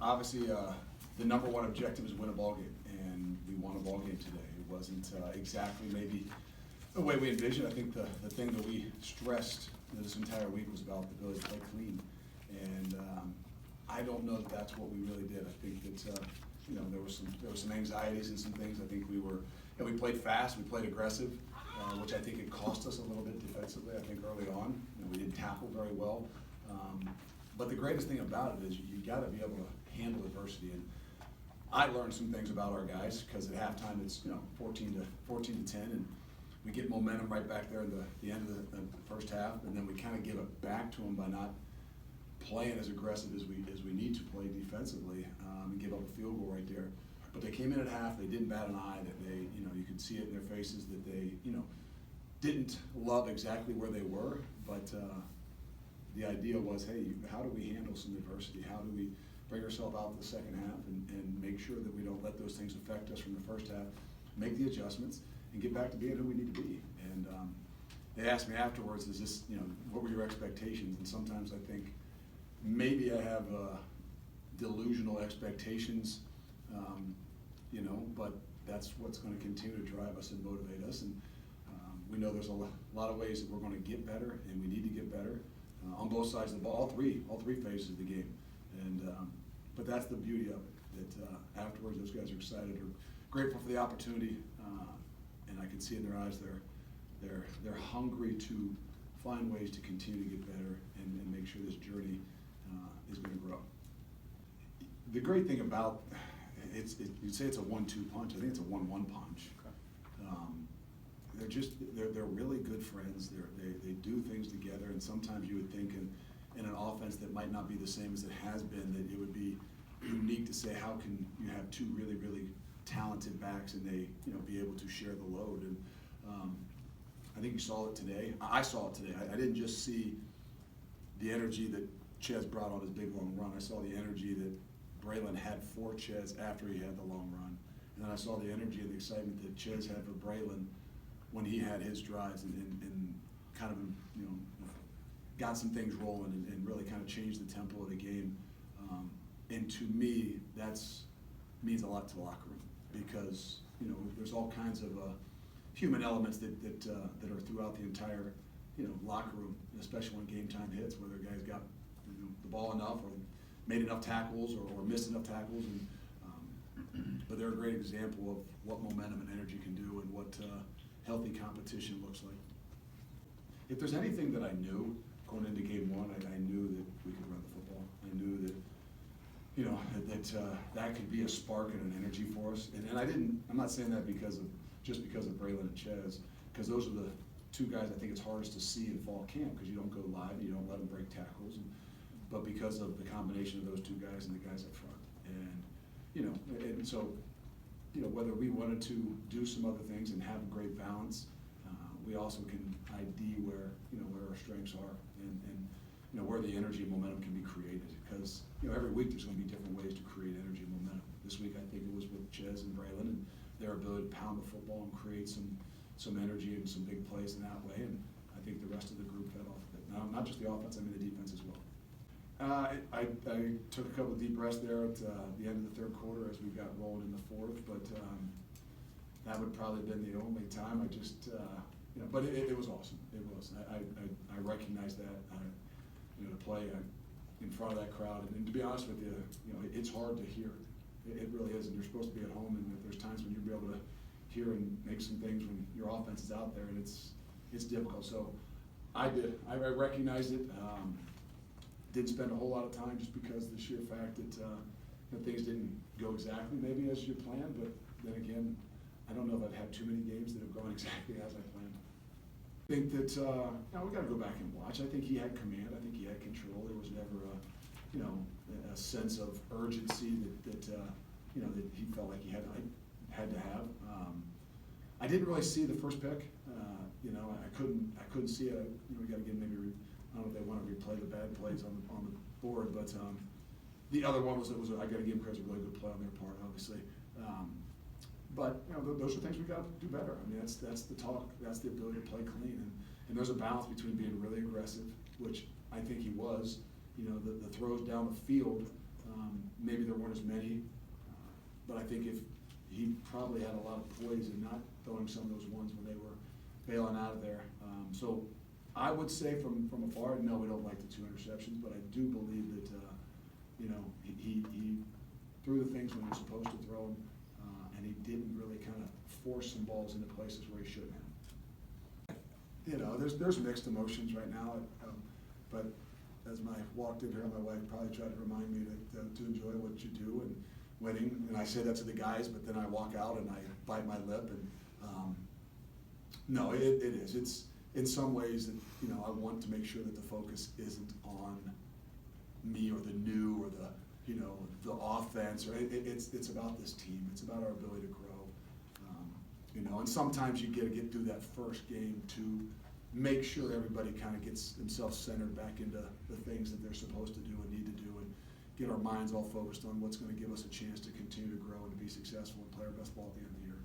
Obviously, the number one objective is win a ball game, and we won a ball game today. It wasn't exactly maybe the way we envisioned. I think the thing that we stressed this entire week was about the ability to play clean, and I don't know that that's what we really did. I think that there were some anxieties and some things. I think we played fast, we played aggressive, which I think it cost us a little bit defensively. I think early on, we didn't tackle very well. But the greatest thing about it is you got to be able to handle adversity. And I learned some things about our guys because at halftime it's 14 to 10, and we get momentum right back there at the end of the first half, and then we kind of give it back to them by not playing as aggressive as we need to play defensively, and give up a field goal right there. But they came in at half. They didn't bat an eye. That they you could see it in their faces that they didn't love exactly where they were, but. The idea was, hey, how do we handle some adversity? How do we bring ourselves out in the second half and make sure that we don't let those things affect us from the first half, make the adjustments, and get back to being who we need to be. And they asked me afterwards, is this, what were your expectations? And sometimes I think maybe I have delusional expectations, but that's what's going to continue to drive us and motivate us. And we know there's a lot of ways that we're going to get better, and we need to get better. On both sides of the ball, all three phases of the game, and but that's the beauty of it. That afterwards, those guys are excited, or grateful for the opportunity, and I can see in their eyes they're hungry to find ways to continue to get better and make sure this journey is going to grow. The great thing about you'd say it's a 1-2 punch. I think it's a 1-1 punch. They're really good friends. They do things together, and sometimes you would think in an offense that might not be the same as it has been, that it would be unique to say, how can you have two really, really talented backs and they be able to share the load? And I think you saw it today. I saw it today. I didn't just see the energy that Ches brought on his big long run. I saw the energy that Braylon had for Ches after he had the long run, and then I saw the energy and the excitement that Ches had for Braylon when he had his drives and kind of got some things rolling and really kind of changed the tempo of the game. And to me, that's means a lot to the locker room, because there's all kinds of human elements that are throughout the entire locker room, especially when game time hits, where their guys got the ball enough or made enough tackles or missed enough tackles. And but they're a great example of what momentum and energy can do and what healthy competition looks like. If there's anything that I knew going into game one, I knew that we could run the football. I knew that that could be a spark and an energy for us. And I'm not saying that just because of Braylon and Ches, because those are the two guys I think it's hardest to see in fall camp, because you don't go live and you don't let them break tackles. But because of the combination of those two guys and the guys up front, and so. Whether we wanted to do some other things and have a great balance, we also can ID where our strengths are and where the energy and momentum can be created. Because every week there's going to be different ways to create energy and momentum. This week I think it was with Ches and Braylon and their ability to pound the football and create some energy and some big plays in that way. And I think the rest of the group fed off of it. Now, not just the offense, I mean the defense as well. I took a couple of deep breaths there at the end of the third quarter as we got rolled in the fourth, but that would probably have been the only time. I just, but it was awesome. It was. I recognize that. To play in front of that crowd, and to be honest with you, it's hard to hear. It really is, and you're supposed to be at home, and there's times when you'll be able to hear and make some things when your offense is out there, and it's difficult. So I did. I recognized it. Didn't spend a whole lot of time just because of the sheer fact that things didn't go exactly maybe as you planned, but then again, I don't know if I've had too many games that have gone exactly as I planned. I think that we got to go back and watch. I think he had command. I think he had control. There was never a sense of urgency that that he felt like he had to have. I didn't really see the first pick. I couldn't see it. We got to get maybe. I don't know if they want to replay the bad plays on the board, but the other one was I got to give credit, a really good play on their part, obviously. But those are things we got to do better. I mean, that's the talk. That's the ability to play clean, and there's a balance between being really aggressive, which I think he was. The throws down the field, maybe there many, but I think if he probably had a lot of poise in not throwing some of those ones when they were bailing out of there. So I would say from afar, no, we don't like the 2 interceptions, but I do believe that, he threw the things when he was supposed to throw them, and he didn't really kind of force some balls into places where he shouldn't have. There's mixed emotions right now, but as I walked in here, my wife probably tried to remind me to enjoy what you do and winning, and I say that to the guys, but then I walk out and I bite my lip, and no, it is. It's in some ways that, I want to make sure that the focus isn't on me or the new or the offense, or it's about this team. It's about our ability to grow. And sometimes you get through that first game to make sure everybody kind of gets themselves centered back into the things that they're supposed to do and need to do, and get our minds all focused on what's going to give us a chance to continue to grow and be successful and play our best ball at the end of the year.